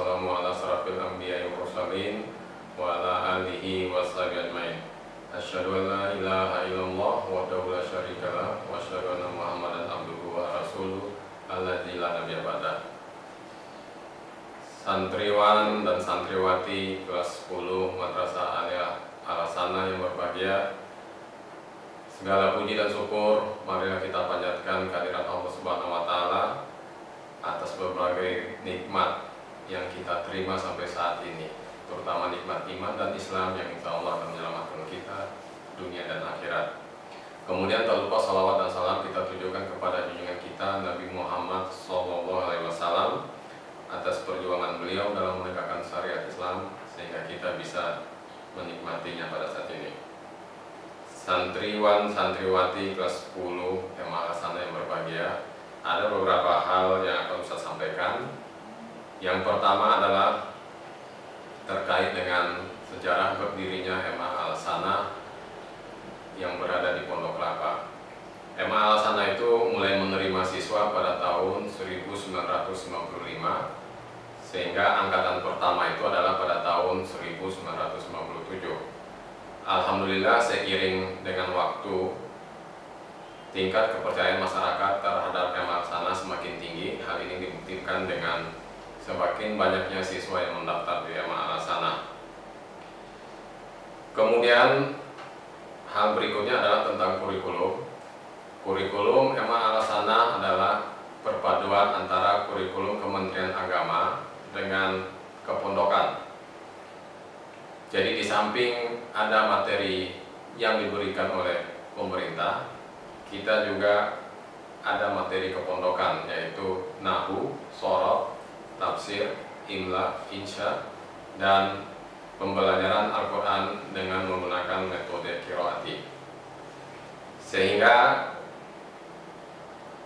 wassalamu ala asrafil anbiya'i wal mursalin wa ala alihi wa sahbihi ajmain. Asyhadu an la ilaha illallah wahdahu la syarikalah wa asyhadu anna Muhammadan abduhu wa rasuluh alladzi la nabiyya ba'dah. Santriwan dan santriwati kelas 10 Madrasah Aliyah Al-Hasanah yang berbahagia, segala puji dan syukur marilah kita panjatkan kehadirat Allah Subhanahu wa taala atas berbagai nikmat yang kita terima sampai saat ini, terutama nikmat iman dan Islam yang insya Allah akan menyelamatkan kita dunia dan akhirat. Kemudian tak lupa salawat dan salam kita tujukan kepada junjungan kita Nabi Muhammad SAW atas perjuangan beliau dalam menegakkan syariat Islam sehingga kita bisa menikmatinya pada saat ini. Santriwan santriwati kelas 10 MA Al-Hasanah yang berbahagia, ada beberapa hal yang akan saya sampaikan. Yang pertama adalah terkait dengan sejarah berdirinya MA Al-Hasanah yang berada di Pondok Kelapa. MA Al-Hasanah itu mulai menerima siswa pada tahun 1995, sehingga angkatan pertama itu adalah pada tahun 1957. Alhamdulillah, seiring dengan waktu, tingkat kepercayaan masyarakat terhadap MA Al-Hasanah semakin tinggi. Hal ini dibuktikan dengan semakin banyaknya siswa yang mendaftar di MA Al-Hasanah. Kemudian hal berikutnya adalah tentang kurikulum. Kurikulum MA Al-Hasanah adalah perpaduan antara kurikulum Kementerian Agama dengan kepondokan. Jadi di samping ada materi yang diberikan oleh pemerintah, kita juga ada materi kepondokan, yaitu Nahwu, Shoroh, Tafsir, Imla, Insya, dan pembelajaran Al-Quran dengan menggunakan metode qiraati. Sehingga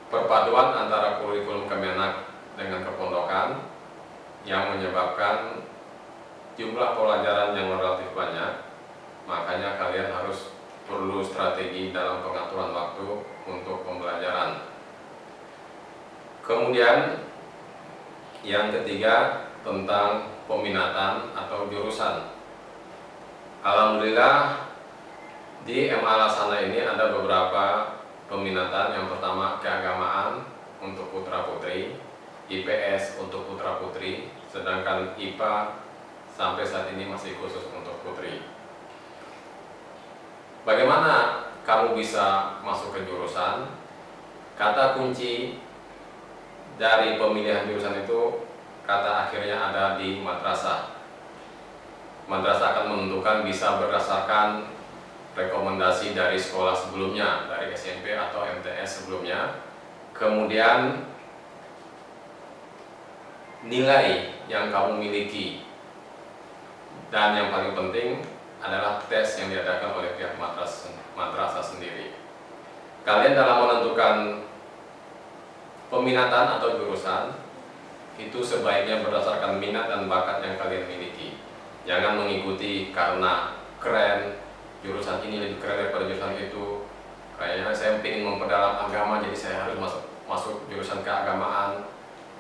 perpaduan antara kurikulum Kemenak dengan kepondokan yang menyebabkan jumlah pelajaran yang relatif banyak, makanya kalian harus perlu strategi dalam pengaturan waktu untuk pembelajaran. Kemudian yang ketiga tentang peminatan atau jurusan. Alhamdulillah di MA Al-Hasanah ini ada beberapa peminatan. Yang pertama keagamaan untuk putra putri, IPS untuk putra putri, sedangkan IPA sampai saat ini masih khusus untuk putri. Bagaimana kamu bisa masuk ke jurusan? Kata kunci dari pemilihan jurusan itu, kata akhirnya ada di madrasah. Madrasah akan menentukan bisa berdasarkan rekomendasi dari sekolah sebelumnya, dari SMP atau MTS sebelumnya. Kemudian nilai yang kamu miliki, dan yang paling penting adalah tes yang diadakan oleh pihak madrasah sendiri. Kalian dalam menentukan peminatan atau jurusan itu sebaiknya berdasarkan minat dan bakat yang kalian miliki. Jangan mengikuti karena keren, jurusan ini lebih keren daripada jurusan itu. Kayaknya saya ingin memperdalam agama, jadi saya harus masuk jurusan keagamaan.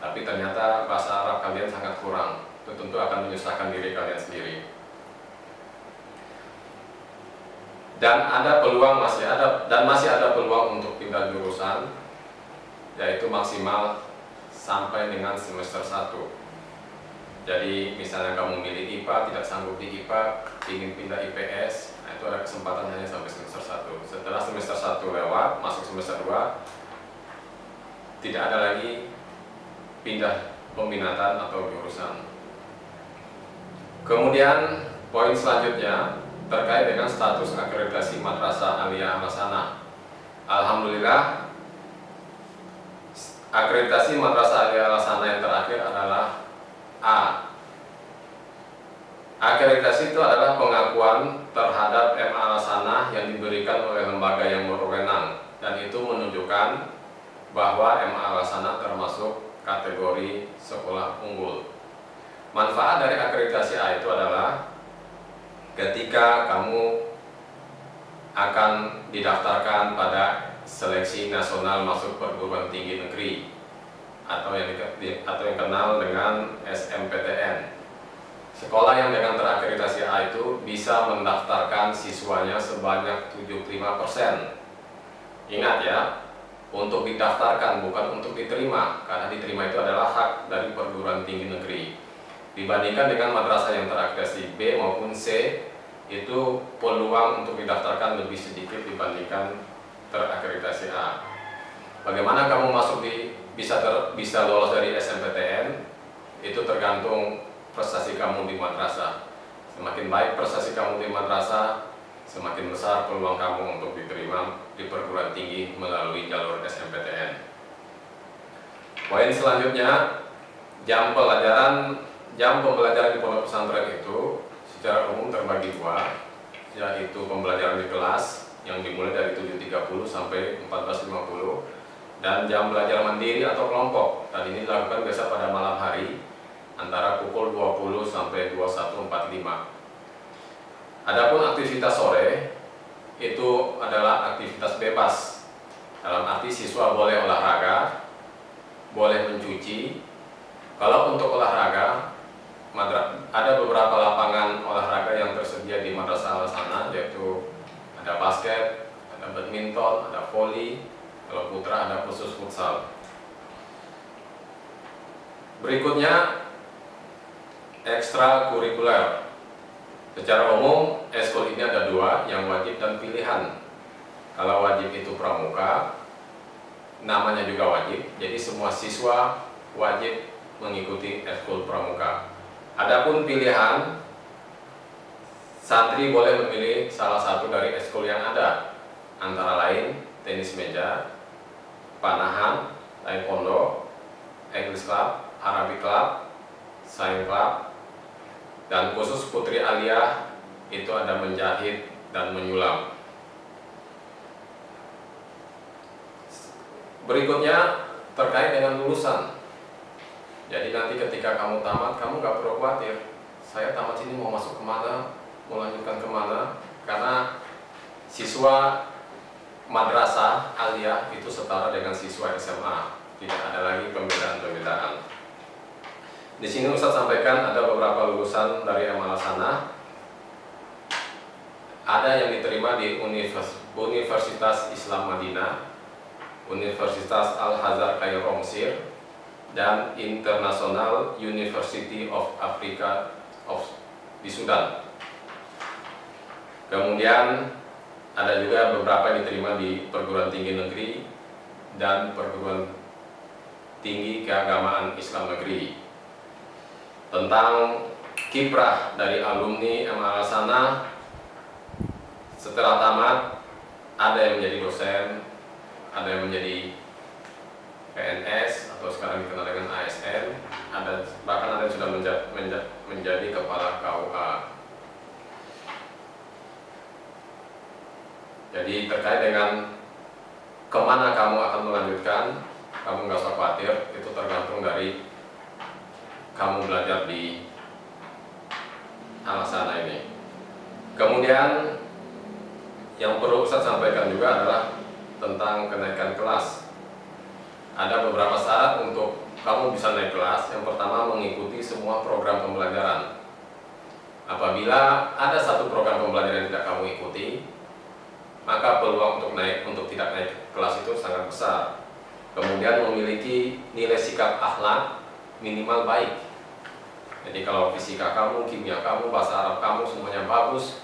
Tapi ternyata bahasa Arab kalian sangat kurang. Itu tentu akan menyusahkan diri kalian sendiri. Dan masih ada peluang untuk pindah jurusan, yaitu maksimal sampai dengan semester 1. Jadi misalnya kamu milih IPA, tidak sanggup di IPA, ingin pindah IPS, nah itu ada kesempatan hanya sampai semester 1. Setelah semester 1 lewat, masuk semester 2, tidak ada lagi pindah peminatan atau jurusan. Kemudian poin selanjutnya terkait dengan status akreditasi Madrasah Aliyah Al-Hasanah. Alhamdulillah, akreditasi Madrasah Aliyah Al-Hasanah yang terakhir adalah A. Akreditasi itu adalah pengakuan terhadap MA Al-Hasanah yang diberikan oleh lembaga yang berwenang, dan itu menunjukkan bahwa MA Al-Hasanah termasuk kategori sekolah unggul. Manfaat dari akreditasi A itu adalah ketika kamu akan didaftarkan pada seleksi nasional masuk perguruan tinggi negeri, atau yang kenal dengan SMPTN. Sekolah yang dengan terakreditasi A itu bisa mendaftarkan siswanya sebanyak 75%. Ingat ya, untuk didaftarkan bukan untuk diterima, karena diterima itu adalah hak dari perguruan tinggi negeri. Dibandingkan dengan madrasah yang terakreditasi B maupun C, itu peluang untuk didaftarkan lebih sedikit dibandingkan terakreditasi A. Bagaimana kamu masuk bisa lolos dari SMPTN, itu tergantung prestasi kamu di madrasah. Semakin baik prestasi kamu di madrasah, semakin besar peluang kamu untuk diterima di perguruan tinggi melalui jalur SMPTN. Poin selanjutnya, jam pembelajaran di pondok pesantren itu secara umum terbagi dua, yaitu pembelajaran di kelas yang dimulai dari 7.30 sampai 14.50 dan jam belajar mandiri atau kelompok, dan ini dilakukan biasa pada malam hari antara pukul 20 sampai 21.45. Adapun aktivitas sore itu adalah aktivitas bebas, dalam arti siswa boleh olahraga, boleh mencuci. Kalau untuk olahraga, ada beberapa lapangan olahraga yang tersedia di Madrasah Al-Hasanah, yaitu ada basket, ada badminton, ada voli, kalau putra ada khusus futsal. Berikutnya, ekstrakurikuler. Secara umum, ekskul ini ada dua, yang wajib dan pilihan. Kalau wajib itu pramuka, namanya juga wajib, jadi semua siswa wajib mengikuti ekskul pramuka. Adapun pilihan, santri boleh memilih salah satu dari ekskul yang ada, antara lain tenis meja, panahan, taekwondo, English club, Arabic club, science club, dan khusus putri aliyah itu ada menjahit dan menyulam. Berikutnya terkait dengan lulusan. Jadi nanti ketika kamu tamat, kamu nggak perlu khawatir, saya tamat sini mau masuk kemana, mau lanjutkan kemana, karena siswa madrasah aliyah itu setara dengan siswa SMA, tidak ada lagi pembedaan-pembedaan. Di sini Ustaz sampaikan ada beberapa lulusan dari Al-Hasanah. Ada yang diterima di Universitas Islam Madinah, Universitas Al-Azhar Kairo Mesir, dan International University of Africa di Sudan. Kemudian ada juga beberapa yang diterima di perguruan tinggi negeri dan perguruan tinggi keagamaan Islam negeri. Tentang kiprah dari alumni Al-Hasanah, setelah tamat ada yang menjadi dosen, ada yang menjadi PNS atau sekarang dikenal dengan ASN, bahkan ada yang sudah menjadi kepala KUA. Jadi terkait dengan kemana kamu akan melanjutkan, kamu nggak usah khawatir, itu tergantung dari kamu belajar di Al-Hasanah ini. Kemudian yang perlu Ustaz sampaikan juga adalah tentang kenaikan kelas. Ada beberapa syarat untuk kamu bisa naik kelas. Yang pertama, mengikuti semua program pembelajaran. Apabila ada satu program pembelajaran yang tidak kamu ikuti, maka peluang untuk tidak naik kelas itu sangat besar. Kemudian memiliki nilai sikap akhlak minimal baik. Jadi kalau fisika kamu, kimia kamu, bahasa Arab kamu semuanya bagus,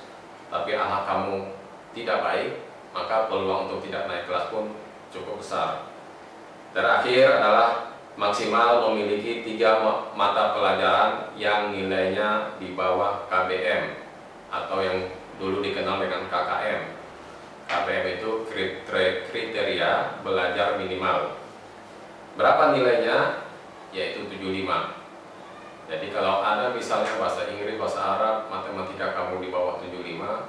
tapi akhlak kamu tidak baik, maka peluang untuk tidak naik kelas pun cukup besar. Terakhir adalah maksimal memiliki 3 mata pelajaran yang nilainya di bawah KBM atau yang dulu dikenal dengan KKM. KBM itu kriteria belajar minimal. Berapa nilainya? Yaitu 75. Jadi kalau ada misalnya bahasa Inggris, bahasa Arab, matematika kamu di bawah 75,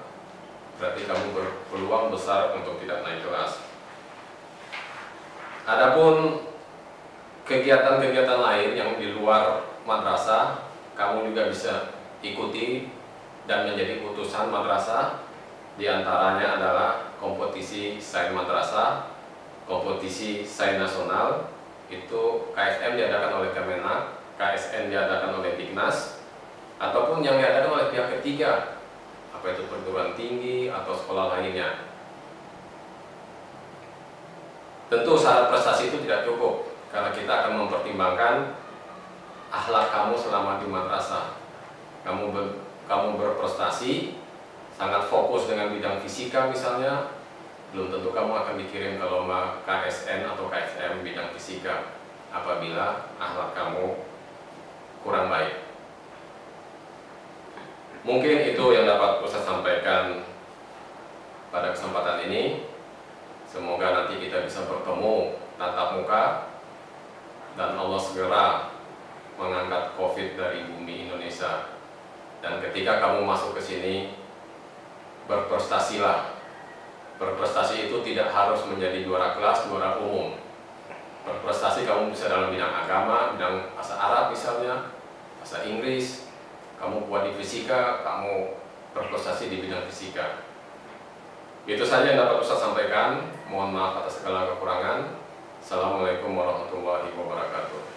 berarti kamu berpeluang besar untuk tidak naik kelas. Adapun kegiatan-kegiatan lain yang di luar madrasah, kamu juga bisa ikuti dan menjadi utusan madrasah. Di antaranya adalah kompetisi sains madrasah, kompetisi sains nasional, itu KSM diadakan oleh Kemenak, KSN diadakan oleh Dignas, ataupun yang diadakan oleh pihak ketiga, apa itu perguruan tinggi atau sekolah lainnya. Tentu syarat prestasi itu tidak cukup, karena kita akan mempertimbangkan akhlak kamu selama di madrasah. Kamu berprestasi, sangat fokus dengan bidang fisika misalnya, belum tentu kamu akan dikirim ke lomba KSN atau KSM bidang fisika apabila akhlak kamu kurang baik. Mungkin itu yang dapat saya sampaikan pada kesempatan ini. Semoga nanti kita bisa bertemu tatap muka dan Allah segera mengangkat COVID dari bumi Indonesia. Dan ketika kamu masuk ke sini, berprestasilah. Berprestasi itu tidak harus menjadi juara kelas, juara umum. Berprestasi kamu bisa dalam bidang agama, bidang bahasa Arab misalnya, bahasa Inggris. Kamu kuat di fisika, kamu berprestasi di bidang fisika. Itu saja yang dapat Ustaz sampaikan. Mohon maaf atas segala kekurangan. Assalamualaikum warahmatullahi wabarakatuh.